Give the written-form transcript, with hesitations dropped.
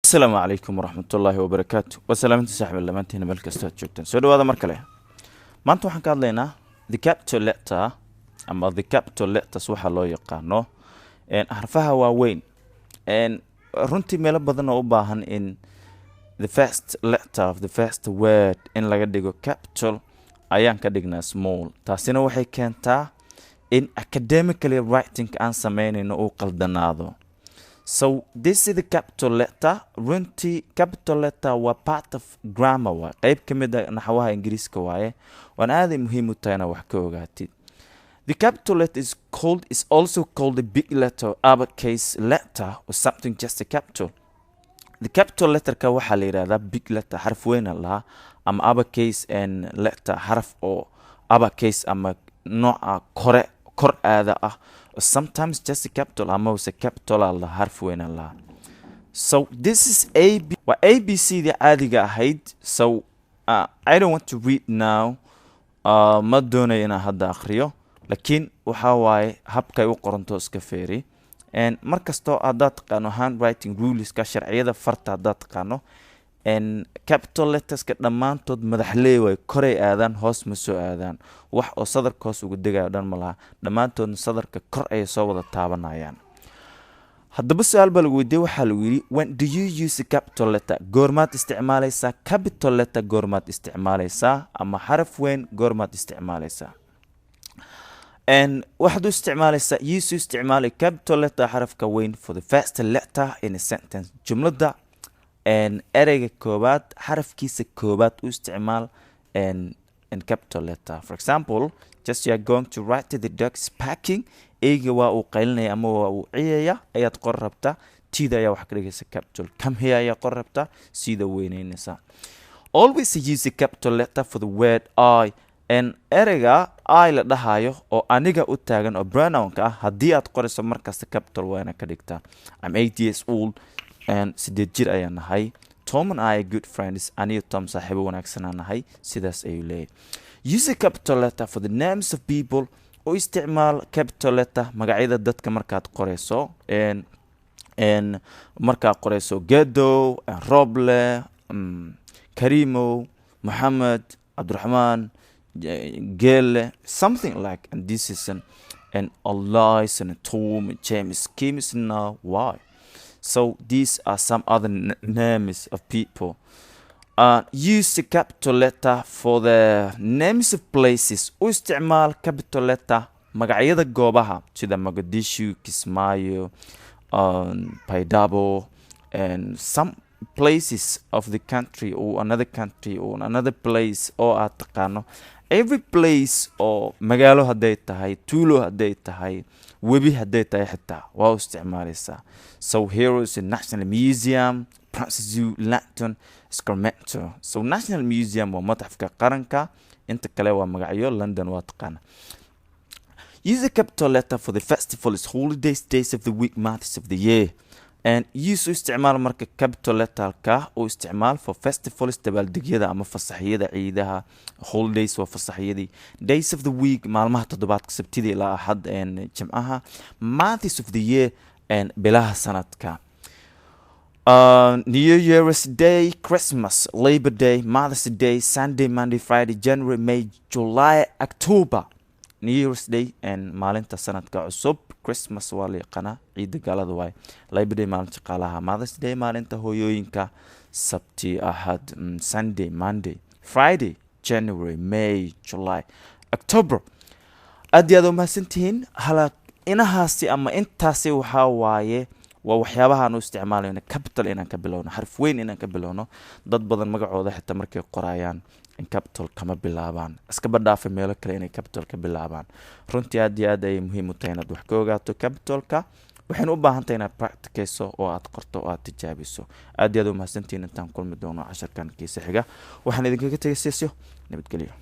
السلام عليكم ورحمة الله وبركاته وسلامتي صاحب اللمانتين مeel kasta aad joogtaan soo dhawaada mar kale maanta waxaan ka hadlaynaa the capital letter ama the capital letters waxa loo yaqaano harfaha waaweyn runtii meelo badan oo u baahan in the first letter of the first word in laga dhigo capital ayaan ka dhignaa small taasina waxay keentaa in academically writing aan sameynayno uu qaldanaado. So this is the capital letter. Runtii capital letter waa part of grammar waa qayb ka mid ah naxwaha Ingiriiska waaye waan aad muhiim u tahay wax ka ogaatid. The capital letter is also called the big letter or uppercase letter or something just a capital. The capital letter ka waxa la yiraahdaa big letter xarf weyn laha ama uppercase and letter xarf oo uppercase ama nooca kor aada ah. Sometimes just a capital ama was a capital alla harf weyn alla. So this is ABC the caadiga ahayd. So I don't want to read now. Ma doonay inaan hadda akhriyo laakiin waxa waaye habkay u qoranto iska feeri markastoo aad taqaano handwriting rules ka sharciyada farta aad taqaano capital letters ka dhamaantood madaxley way koray aadaan hoos ma soo aadaan wax oo sadarka hoos ugu degayo dhan malaha dhamaantood sadarka kor ay soo wada taabanayaan. haddaba su'aal bal weydiin waxa lagu yiri when do you use a capital letter goormaad isticmaalaysaa capital letter goormaad isticmaalaysaa ama xaraf weyn goormaad isticmaalaysaa waxaad u isticmaalaysaa use isticmaali capital letter xarafka weyn for the first letter in a sentence jumlada ereyga koobaad xarafkiisa koobaad u isticmaal in capital letter. For example, just you are going to write to the dog is packing eyga waa uu qaylinaya ama waa uu ciyaya ayaad qor rabtaa tida ayaa wax ka dhigaysa capital come here ayaa qor rabtaa sida weynaynaysa. Always use a capital letter for the word I ereyga I la dhahayo oo aniga u taagan oo pronoun-ka ah haddii aad qorayso markasta capital waana ka dhigtaa. I'm 8 years old and siddeed jir ayaan nahay. Tom and I are good friends. Aniyo Tom saaxiibo wanaagsan aan nahay sidaas ayuu leeyahay. Use a capital letter for the names of people oo isticmaal capital letter magacyada dadka markaad qorayso markaad qorayso Gedo, Roble, Karimo, Muhammad, Abdurrahman, Gele, something like and this is an Elias and Tom, James, Kim is now why. So these are some other names of people. Use the capital letter for the names of places. U isticmaal capital letter magacyada goobaha sida Mogadishu, Kismaayo, Paydabo and some places of the country or another place or aad taqaano. Every place oo magaalo haday tahay tuulo haday tahay webi haday tahay xitaa waa u isticmaalaysaa. So here is the National Museum, Princes Zoo, Lantern, Sacramento. So National Museum waa matxafka qaranka inta kale waa magacyo London waa taqaana. Use a capital letter for the festivals, holidays, days of the week, months of the year. Use isticmaal marka capital letter ka oo isticmaal for festivals dabaaldegyada ama fasaxyada ciidaha holidays waa fasaxyadii days of the week maalmaha toddobaadka sabtida ilaa ahad jimcaha months of the year bilaha sanadka New Year's Day, Christmas, Labor Day, Mother's Day, Sunday, Monday, Friday, January, May, July, October. New Year's Day maalinta sanadka cusub Christmas waa la yaqaana ciida galada waay Labor Day maalinta qalaha Mother's Day maalinta hooyooyinka Sabti Ahad Sunday Monday Friday January May July October aad u mahadsantihiin hala inahaasi ama intaasi waxa waaye waa waxyaabaha aan u isticmaalayno capital inaan ka bilowno xarf weyn inaan ka bilowno dad badan magacooda xitaa markay qorayaan in capital kama bilaabaan iska badhaafay meelo kale inay capital ka bilaabaan runtii aad ay muhiim u tahay inaad wax ka ogaato capitalka waxaan u baahan tahay inaad practice oo aad qorto oo aad tijaabiso aad u mahadsantihiin intaan kulmi doono casharkan kiisa xiga waxaan idinkaga tagay nabadgelyo.